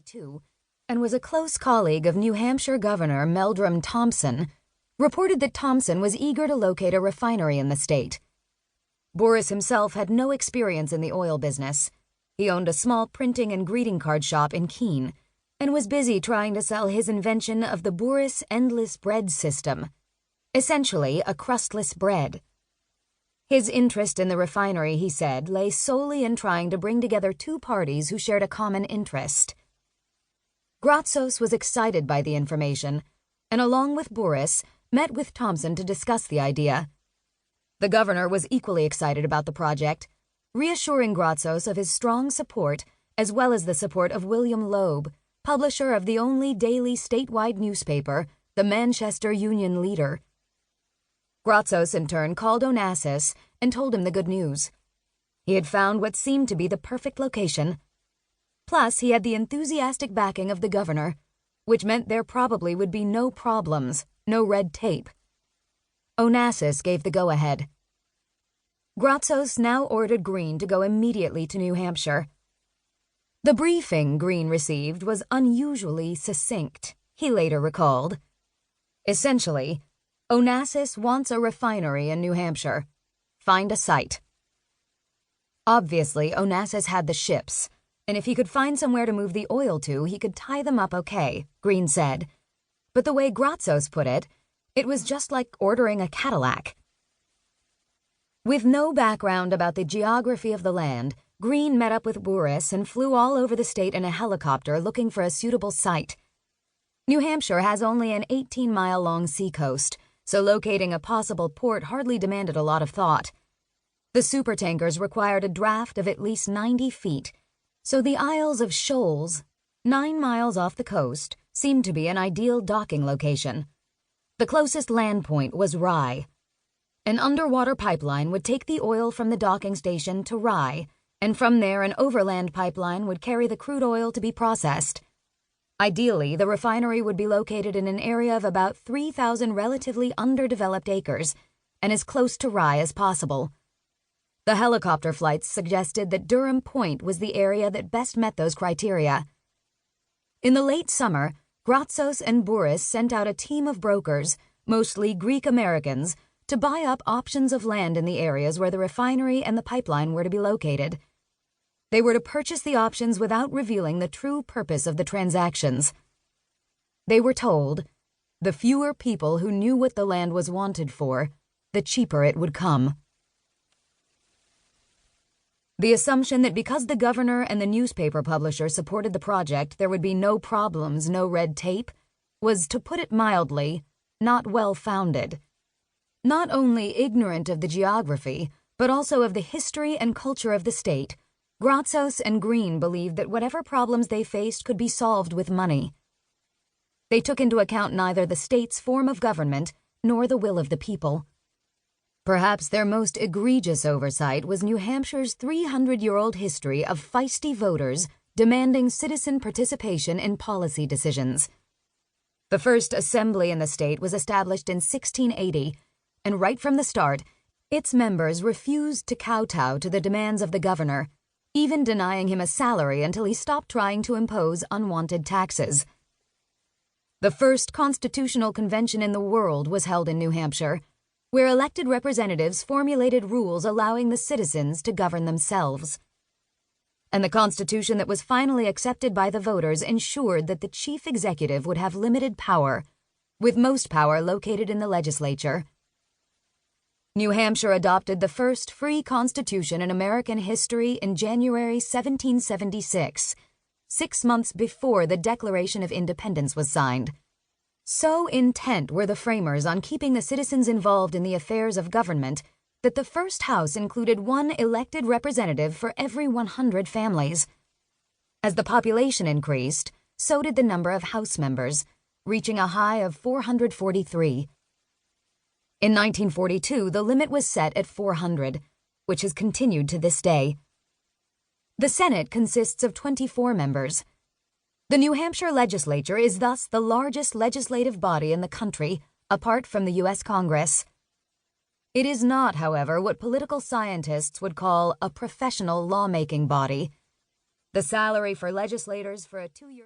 1942, and was a close colleague of New Hampshire Governor Meldrim Thomson, reported that Thomson was eager to locate a refinery in the state. Boris himself had no experience in the oil business. He owned a small printing and greeting card shop in Keene, and was busy trying to sell his invention of the Boris endless bread system, essentially a crustless bread. His interest in the refinery, he said, lay solely in trying to bring together two parties who shared a common interest. Gratsos was excited by the information, and along with Boris, met with Thomson to discuss the idea. The governor was equally excited about the project, reassuring Gratsos of his strong support as well as the support of William Loeb, publisher of the only daily statewide newspaper, the Manchester Union Leader. Gratsos, in turn, called Onassis and told him the good news. He had found what seemed to be the perfect location. Plus, he had the enthusiastic backing of the governor, which meant there probably would be no problems, no red tape. Onassis gave the go-ahead. Gratsos now ordered Green to go immediately to New Hampshire. The briefing Green received was unusually succinct, he later recalled. Essentially, Onassis wants a refinery in New Hampshire. Find a site. Obviously, Onassis had the ships, and if he could find somewhere to move the oil to, he could tie them up okay, Green said. But the way Gratsos put it, it was just like ordering a Cadillac. With no background about the geography of the land, Green met up with Boris and flew all over the state in a helicopter looking for a suitable site. New Hampshire has only an 18-mile-long seacoast, so locating a possible port hardly demanded a lot of thought. The supertankers required a draft of at least 90 feet, so the Isles of Shoals, 9 miles off the coast, seemed to be an ideal docking location. The closest land point was Rye. An underwater pipeline would take the oil from the docking station to Rye, and from there an overland pipeline would carry the crude oil to be processed. Ideally, the refinery would be located in an area of about 3,000 relatively underdeveloped acres, and as close to Rye as possible. The helicopter flights suggested that Durham Point was the area that best met those criteria. In the late summer, Gratsos and Boris sent out a team of brokers, mostly Greek Americans, to buy up options of land in the areas where the refinery and the pipeline were to be located. They were to purchase the options without revealing the true purpose of the transactions. They were told, the fewer people who knew what the land was wanted for, the cheaper it would come. The assumption that because the governor and the newspaper publisher supported the project there would be no problems, no red tape, was, to put it mildly, not well-founded. Not only ignorant of the geography, but also of the history and culture of the state, Gratsos and Green believed that whatever problems they faced could be solved with money. They took into account neither the state's form of government nor the will of the people. Perhaps their most egregious oversight was New Hampshire's 300-year-old history of feisty voters demanding citizen participation in policy decisions. The first assembly in the state was established in 1680, and right from the start, its members refused to kowtow to the demands of the governor, even denying him a salary until he stopped trying to impose unwanted taxes. The first constitutional convention in the world was held in New Hampshire, where elected representatives formulated rules allowing the citizens to govern themselves. And the Constitution that was finally accepted by the voters ensured that the chief executive would have limited power, with most power located in the legislature. New Hampshire adopted the first free constitution in American history in January 1776, 6 months before the Declaration of Independence was signed. So intent were the framers on keeping the citizens involved in the affairs of government that the first house included one elected representative for every 100 families. As the population increased, so did the number of house members, reaching a high of 443. In 1942, the limit was set at 400, which has continued to this day. The Senate consists of 24 members. The New Hampshire legislature is thus the largest legislative body in the country, apart from the U.S. Congress. It is not, however, what political scientists would call a professional lawmaking body. The salary for legislators for a 2-year